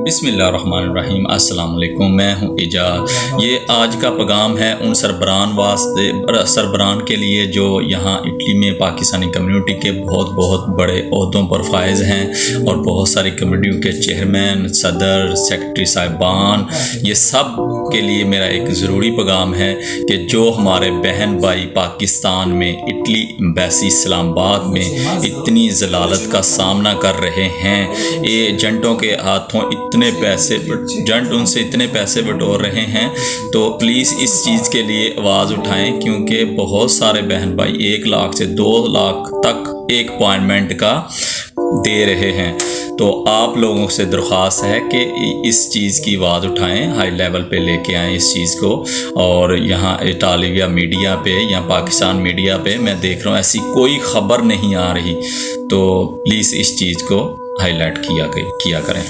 بسم اللہ الرحمن الرحیم۔ السلام علیکم، میں ہوں اعجاز۔ یہ آج کا پیغام ہے ان سربراہان کے لیے جو یہاں اٹلی میں پاکستانی کمیونٹی کے بہت بڑے عہدوں پر فائز ہیں، اور بہت ساری کمیونٹیوں کے چیئرمین، صدر، سیکرٹری صاحبان، یہ سب کے لیے میرا ایک ضروری پیغام ہے کہ جو ہمارے بہن بھائی پاکستان میں اٹلی ایمبیسی اسلام آباد میں اتنی ذلالت کا سامنا کر رہے ہیں، یہ ایجنٹوں کے ہاتھوں ایجنٹ ان سے اتنے پیسے بٹور رہے ہیں، تو پلیز اس چیز کے لیے آواز اٹھائیں، کیونکہ بہت سارے بہن بھائی 1 لاکھ سے 2 لاکھ تک ایک اپائنٹمنٹ کا دے رہے ہیں۔ تو آپ لوگوں سے درخواست ہے کہ اس چیز کی آواز اٹھائیں، ہائی لیول پہ لے کے آئیں اس چیز کو۔ اور یہاں اٹالویہ میڈیا پہ یا پاکستان میڈیا پہ میں دیکھ رہا ہوں ایسی کوئی خبر نہیں آ رہی، تو پلیز اس چیز کو ہائی لائٹ کیا کریں۔